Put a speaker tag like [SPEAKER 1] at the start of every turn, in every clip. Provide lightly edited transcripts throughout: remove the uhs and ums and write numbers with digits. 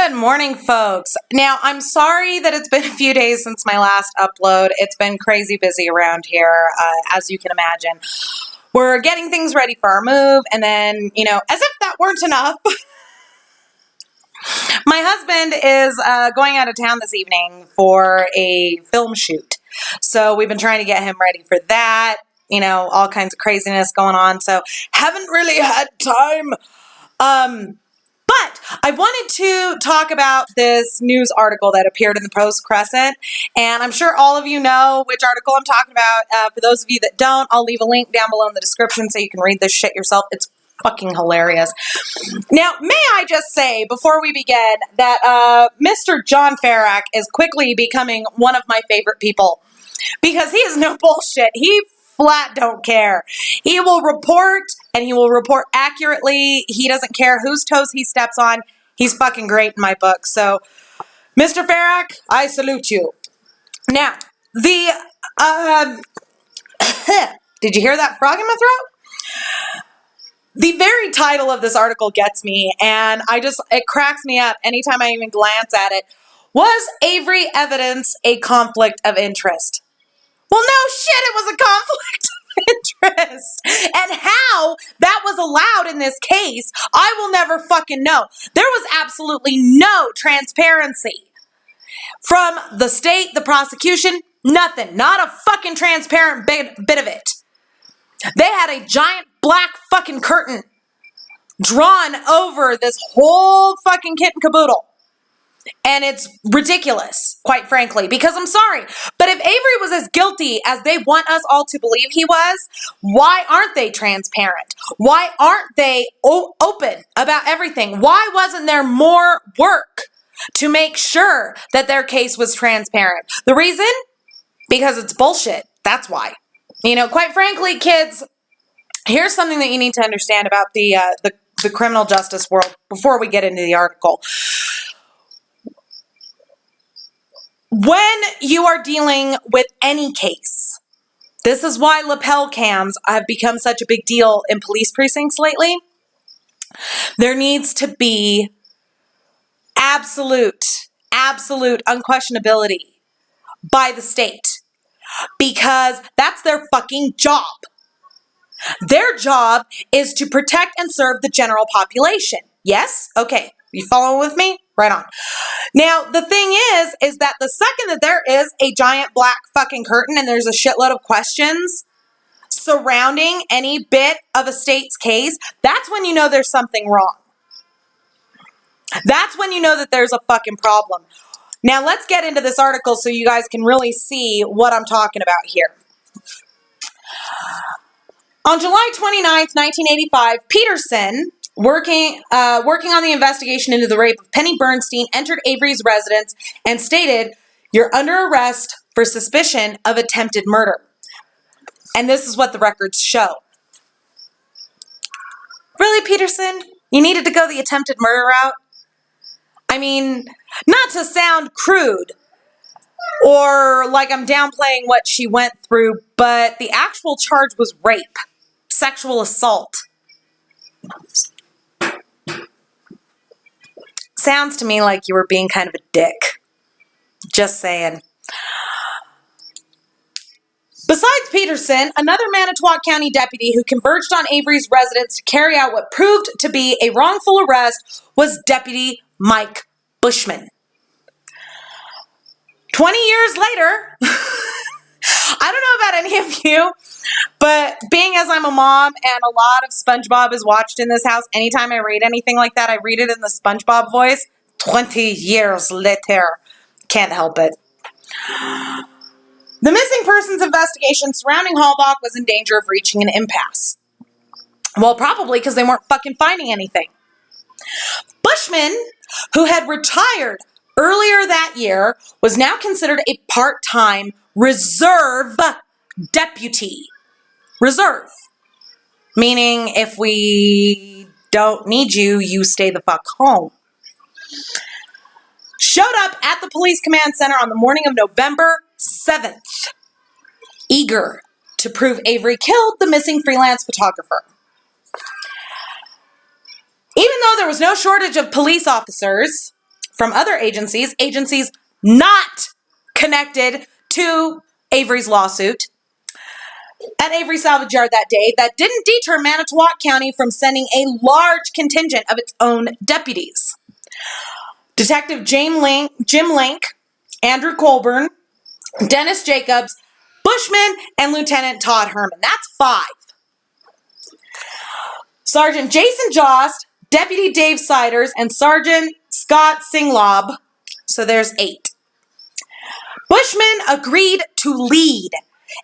[SPEAKER 1] Good morning, folks. Now, I'm sorry that it's been a few days since my last upload. It's been crazy busy around here, as you can imagine. We're getting things ready for our move, and then, as if that weren't enough, my husband is going out of town this evening for a film shoot. So we've been trying to get him ready for that, all kinds of craziness going on. So haven't really had time. But I wanted to talk about this news article that appeared in the Post Crescent, and I'm sure all of you know which article I'm talking about. For those of you that don't, I'll leave a link down below in the description so you can read this shit yourself. It's fucking hilarious. Now, may I just say, before we begin, that Mr. John Farrak is quickly becoming one of my favorite people, because he is no bullshit. He flat don't care. He will report, and he will report accurately. He doesn't care whose toes he steps on. He's fucking great in my book. So, Mr. Farrak, I salute you. Now, did you hear that frog in my throat? The very title of this article gets me, and it cracks me up anytime I even glance at it. Was Avery evidence a conflict of interest? Well, no shit, it was a conflict of interest. And how that was allowed in this case, I will never fucking know. There was absolutely no transparency from the state, the prosecution, nothing. Not a fucking transparent bit of it. They had a giant black fucking curtain drawn over this whole fucking kit and caboodle. And it's ridiculous, quite frankly, because I'm sorry, but if Avery was as guilty as they want us all to believe he was, why aren't they transparent? Why aren't they open about everything? Why wasn't there more work to make sure that their case was transparent? The reason? Because it's bullshit. That's why. Quite frankly, kids, here's something that you need to understand about the criminal justice world before we get into the article. When you are dealing with any case, this is why lapel cams have become such a big deal in police precincts lately. There needs to be absolute unquestionability by the state, because that's their fucking job. Their job is to protect and serve the general population. Yes? Okay. You following with me? Right on. Now, the thing is that the second that there is a giant black fucking curtain and there's a shitload of questions surrounding any bit of a state's case, that's when you know there's something wrong. That's when you know that there's a fucking problem. Now, let's get into this article so you guys can really see what I'm talking about here. On July 29th, 1985, Peterson, working on the investigation into the rape of Penny Bernstein, entered Avery's residence and stated, "You're under arrest for suspicion of attempted murder." And this is what the records show. Really, Peterson? You needed to go the attempted murder route? I mean, not to sound crude or like I'm downplaying what she went through, but the actual charge was rape, sexual assault. Sounds to me like you were being kind of a dick. Just saying. Besides Peterson, another Manitowoc County deputy who converged on Avery's residence to carry out what proved to be a wrongful arrest was Deputy Mike Bushman. 20 years later, I don't know about any of you, but being as I'm a mom and a lot of SpongeBob is watched in this house, anytime I read anything like that, I read it in the SpongeBob voice. 20 years later. Can't help it. The missing persons investigation surrounding Halbach was in danger of reaching an impasse. Well, probably because they weren't fucking finding anything. Bushman, who had retired earlier that year, was now considered a part-time reserve deputy. Reserve. Meaning, if we don't need you, you stay the fuck home. Showed up at the police command center on the morning of November 7th, eager to prove Avery killed the missing freelance photographer. Even though there was no shortage of police officers, from other agencies, agencies not connected to Avery's lawsuit, at Avery Salvage Yard that day that didn't deter Manitowoc County from sending a large contingent of its own deputies. Detective Jim Link, Andrew Colburn, Dennis Jacobs, Bushman, and Lieutenant Todd Herman. That's 5. Sergeant Jason Jost, Deputy Dave Siders, and Sergeant Scott Singlob. So there's 8. Bushman agreed to lead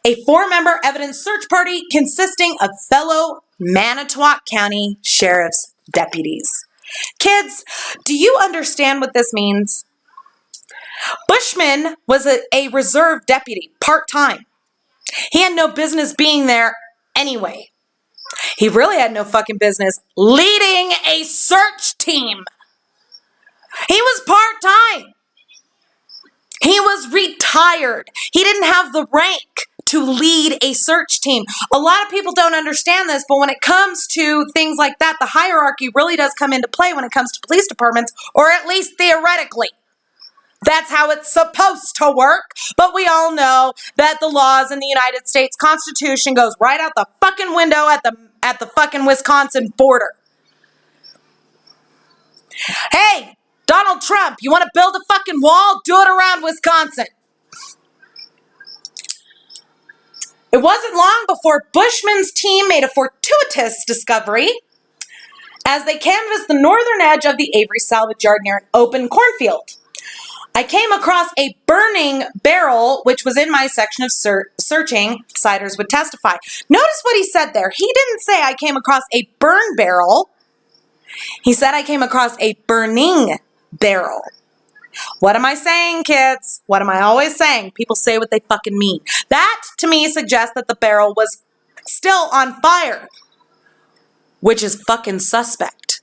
[SPEAKER 1] a 4-member evidence search party consisting of fellow Manitowoc County Sheriff's deputies. Kids, do you understand what this means? Bushman was a reserve deputy, part-time. He had no business being there anyway. He really had no fucking business leading a search team. He was part-time. He was retired. He didn't have the rank to lead a search team. A lot of people don't understand this, but when it comes to things like that, the hierarchy really does come into play when it comes to police departments, or at least theoretically. That's how it's supposed to work, but we all know that the laws in the United States Constitution goes right out the fucking window at the fucking Wisconsin border. Hey, Donald Trump, you want to build a fucking wall? Do it around Wisconsin. It wasn't long before Bushman's team made a fortuitous discovery as they canvassed the northern edge of the Avery Salvage Yard near an open cornfield. I came across a burning barrel, which was in my section of searching, Siders would testify. Notice what he said there. He didn't say I came across a burn barrel. He said I came across a burning barrel. What am I saying, kids? What am I always saying? People say what they fucking mean. That, to me, suggests that the barrel was still on fire, which is fucking suspect.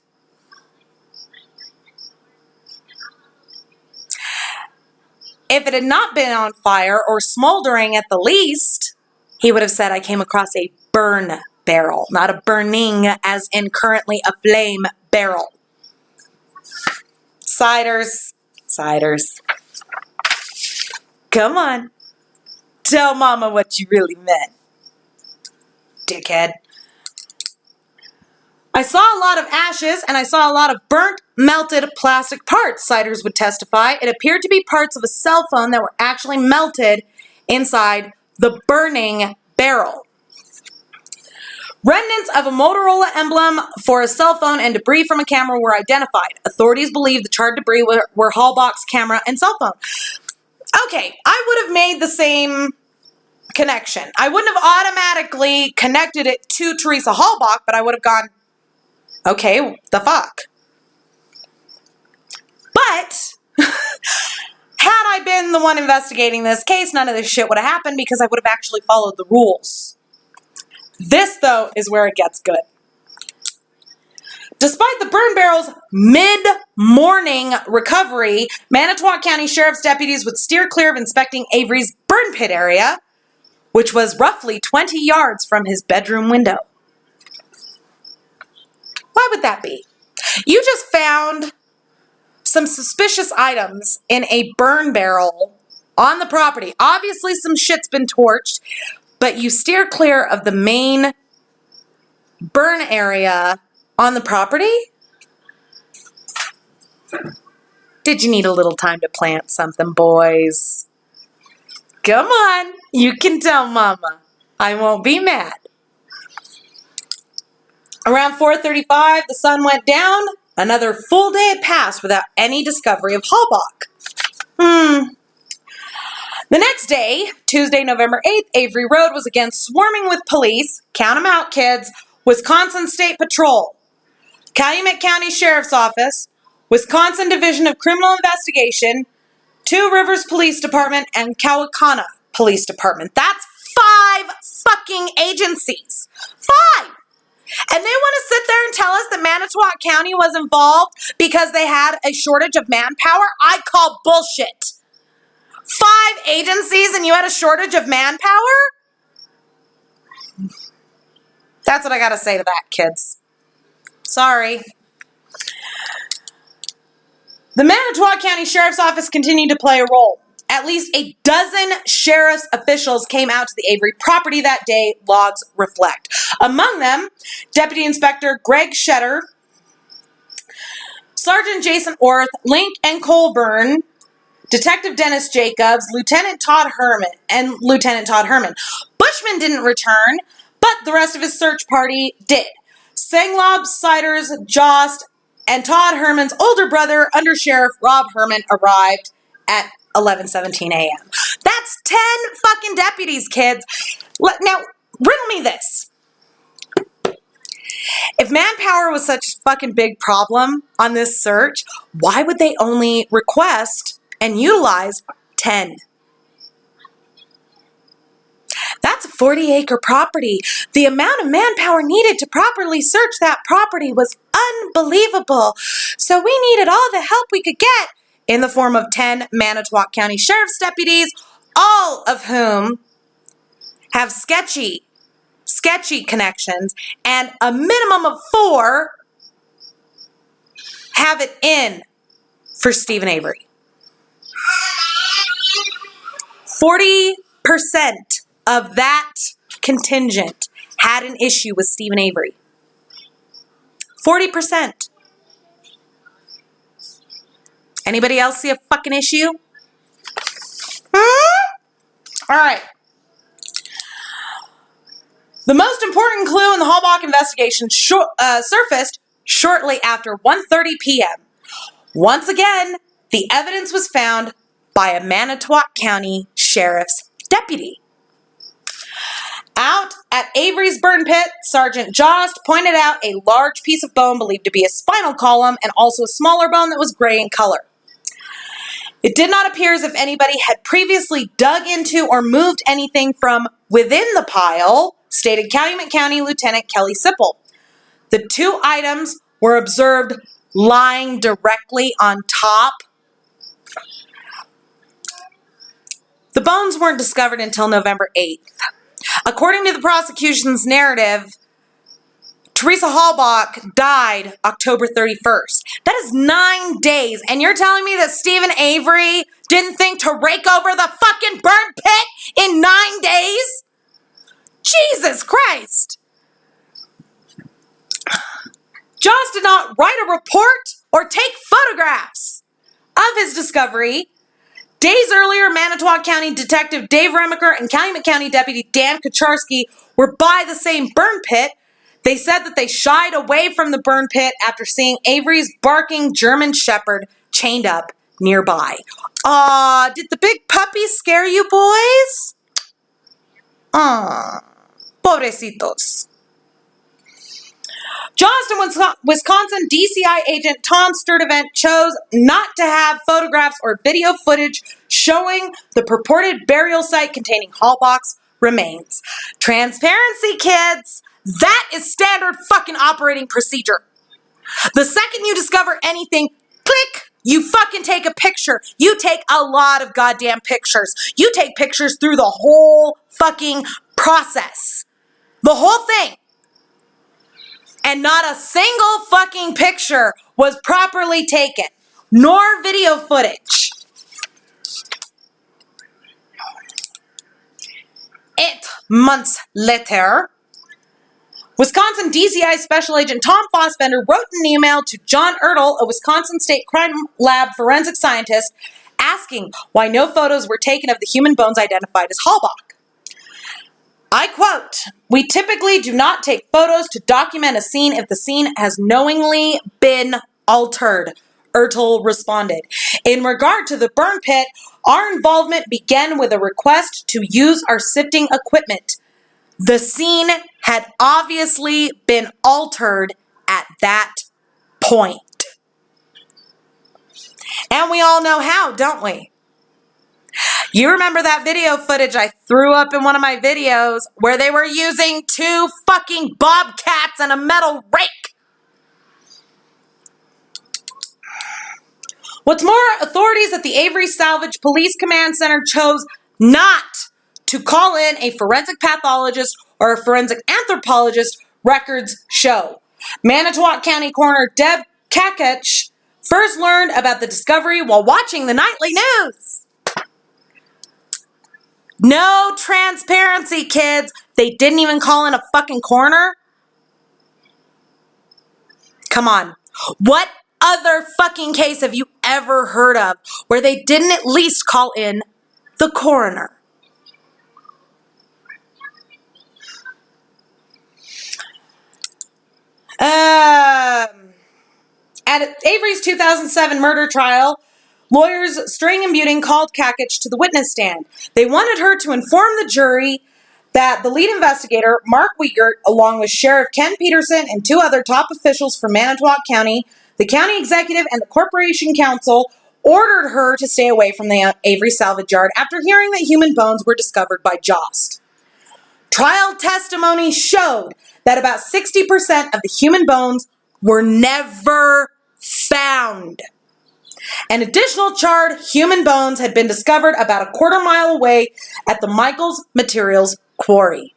[SPEAKER 1] If it had not been on fire or smoldering at the least, he would have said I came across a burn barrel, not a burning as in currently a flame barrel. Siders. Come on. Tell mama what you really meant, dickhead. I saw a lot of ashes and I saw a lot of burnt, melted plastic parts, Siders would testify. It appeared to be parts of a cell phone that were actually melted inside the burning barrel. Remnants of a Motorola emblem for a cell phone and debris from a camera were identified. Authorities believe the charred debris were Hallbox camera and cell phone. Okay, I would have made the same connection. I wouldn't have automatically connected it to Teresa Hallbach, but I would have gone, okay, the fuck. But had I been the one investigating this case, none of this shit would have happened because I would have actually followed the rules. This, though, is where it gets good. Despite the burn barrel's mid-morning recovery, Manitowoc County Sheriff's deputies would steer clear of inspecting Avery's burn pit area, which was roughly 20 yards from his bedroom window. Why would that be? You just found some suspicious items in a burn barrel on the property. Obviously, some shit's been torched, but you steer clear of the main burn area on the property? Did you need a little time to plant something, boys? Come on, you can tell mama. I won't be mad. Around 4:35, the sun went down. Another full day had passed without any discovery of Hallbach. The next day, Tuesday, November 8th, Avery Road was again swarming with police. Count them out, kids. Wisconsin State Patrol, Calumet County Sheriff's Office, Wisconsin Division of Criminal Investigation, Two Rivers Police Department, and Cowacanna Police Department. That's 5 fucking agencies. 5! And they want to sit there and tell us that Manitowoc County was involved because they had a shortage of manpower? I call bullshit. 5 agencies and you had a shortage of manpower? That's what I got to say to that, kids. Sorry. The Manitowoc County Sheriff's Office continued to play a role. At least a dozen sheriff's officials came out to the Avery property that day, logs reflect. Among them, Deputy Inspector Greg Shetter, Sergeant Jason Orth, Link and Colburn, Detective Dennis Jacobs, Lieutenant Todd Herman. Bushman didn't return, but the rest of his search party did. Sanglob, Siders, Jost, and Todd Herman's older brother, Under Sheriff Rob Herman, arrived at 11:17 a.m. That's 10 fucking deputies, kids. Now, riddle me this. If manpower was such a fucking big problem on this search, why would they only request and utilize 10? That's a 40-acre property. The amount of manpower needed to properly search that property was unbelievable. So we needed all the help we could get in the form of 10 Manitowoc County Sheriff's deputies, all of whom have sketchy connections, and a minimum of 4 have it in for Stephen Avery. 40% of that contingent had an issue with Stephen Avery. 40%. Anybody else see a fucking issue? All right. The most important clue in the Halbach investigation surfaced shortly after 1:30 p.m. Once again, the evidence was found by a Manitowoc County Sheriff's deputy. Out at Avery's burn pit, Sergeant Jost pointed out a large piece of bone believed to be a spinal column and also a smaller bone that was gray in color. It did not appear as if anybody had previously dug into or moved anything from within the pile, stated Calumet County Lieutenant Kelly Sipple. The 2 items were observed lying directly on top. The bones weren't discovered until November 8th. According to the prosecution's narrative, Teresa Halbach died October 31st. That is 9 days, and you're telling me that Stephen Avery didn't think to rake over the fucking burn pit in 9 days? Jesus Christ! Jost did not write a report or take photographs of his discovery. Days earlier, Manitowoc County Detective Dave Remaker and Calumet County Deputy Dan Kucharski were by the same burn pit. They said that they shied away from the burn pit after seeing Avery's barking German Shepherd chained up nearby. Aw, did the big puppy scare you boys? Aw, pobrecitos. Johnston, Wisconsin DCI agent Tom Sturdivant chose not to have photographs or video footage showing the purported burial site containing Halbach's remains. Transparency, kids. That is standard fucking operating procedure. The second you discover anything, click, you fucking take a picture. You take a lot of goddamn pictures. You take pictures through the whole fucking process. The whole thing. And not a single fucking picture was properly taken, nor video footage. 8 months later, Wisconsin DCI Special Agent Tom Fossbender wrote an email to John Ertl, a Wisconsin State Crime Lab forensic scientist, asking why no photos were taken of the human bones identified as Halbach. I quote, "We typically do not take photos to document a scene if the scene has knowingly been altered," Ertl responded. "In regard to the burn pit, our involvement began with a request to use our sifting equipment. The scene had obviously been altered at that point." And we all know how, don't we? You remember that video footage I threw up in one of my videos where they were using 2 fucking bobcats and a metal rake? What's more, authorities at the Avery Salvage Police Command Center chose not to call in a forensic pathologist or a forensic anthropologist, records show. Manitowoc County Coroner Deb Kakach first learned about the discovery while watching the nightly news. No transparency, kids. They didn't even call in a fucking coroner. Come on. What other fucking case have you ever heard of where they didn't at least call in the coroner? At Avery's 2007 murder trial, lawyers String and Buting called Kakich to the witness stand. They wanted her to inform the jury that the lead investigator, Mark Wiegert, along with Sheriff Ken Peterson and 2 other top officials from Manitowoc County, the county executive, and the corporation council, ordered her to stay away from the Avery salvage yard after hearing that human bones were discovered by Jost. Trial testimony showed that about 60% of the human bones were never found. An additional charred human bones had been discovered about a quarter-mile away at the Michaels Materials Quarry.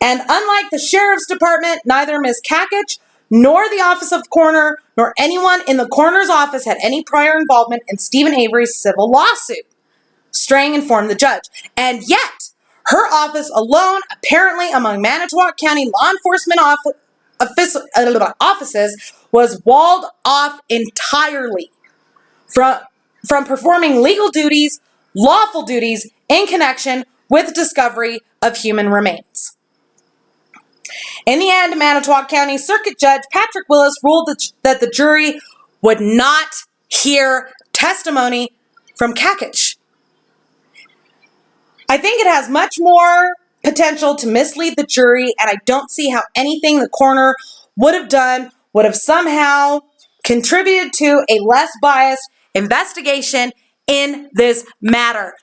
[SPEAKER 1] And unlike the sheriff's department, neither Ms. Kakich nor the office of coroner nor anyone in the coroner's office had any prior involvement in Stephen Avery's civil lawsuit, Strang informed the judge. And yet, her office alone, apparently among Manitowoc County law enforcement offices, was walled off entirely from performing legal duties, lawful duties, in connection with discovery of human remains. In the end, Manitowoc County Circuit Judge Patrick Willis ruled that the jury would not hear testimony from Kakich. I think it has much more potential to mislead the jury, and I don't see how anything the coroner would have done would have somehow contributed to a less biased investigation in this matter,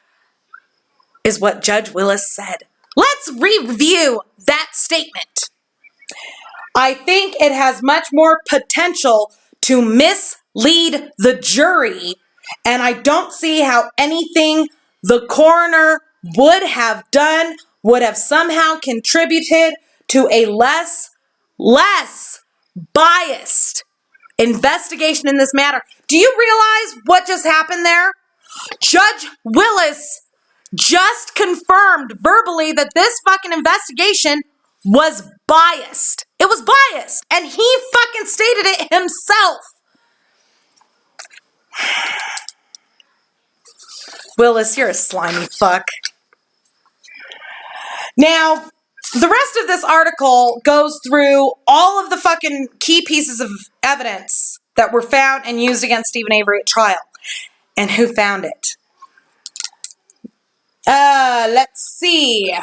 [SPEAKER 1] is what Judge Willis said. Let's review that statement. I think it has much more potential to mislead the jury, and I don't see how anything the coroner would have done would have somehow contributed to a less biased investigation in this matter. Do you realize what just happened there? Judge Willis just confirmed verbally that this fucking investigation was biased. It was biased, and he fucking stated it himself. Willis, you're a slimy fuck. Now, the rest of this article goes through all of the fucking key pieces of evidence that were found and used against Stephen Avery at trial, and who found it. Let's see.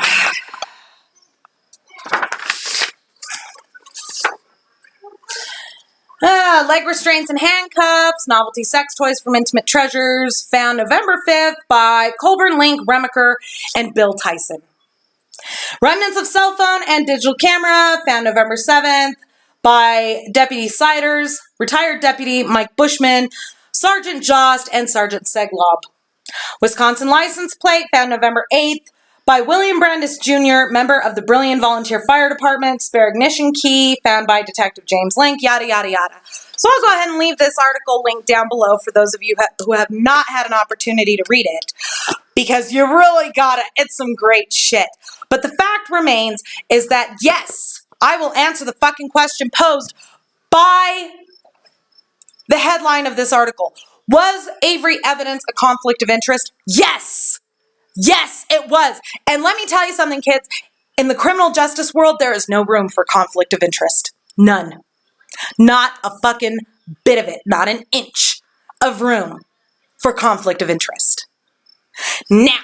[SPEAKER 1] Leg restraints and handcuffs, novelty sex toys from Intimate Treasures, found November 5th by Colburn, Link, Remacher, and Bill Tyson. Remnants of cell phone and digital camera, found November 7th by Deputy Siders, retired Deputy Mike Bushman, Sergeant Jost, and Sergeant Seglob. Wisconsin license plate, found November 8th by William Brandis Jr., member of the Brilliant Volunteer Fire Department. Spare ignition key, found by Detective James Link, yada, yada, yada. So I'll go ahead and leave this article linked down below for those of you who have not had an opportunity to read it, because you really gotta, it's some great shit. But the fact remains is that, yes, I will answer the fucking question posed by the headline of this article. Was Avery evidence a conflict of interest? Yes. Yes, it was. And let me tell you something, kids. In the criminal justice world, there is no room for conflict of interest. None. Not a fucking bit of it. Not an inch of room for conflict of interest. Now,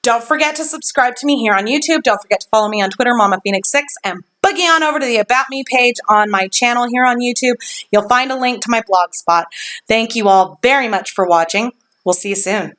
[SPEAKER 1] don't forget to subscribe to me here on YouTube. Don't forget to follow me on Twitter, MamaPhoenix6, and boogie on over to the About Me page on my channel here on YouTube. You'll find a link to my blog spot. Thank you all very much for watching. We'll see you soon.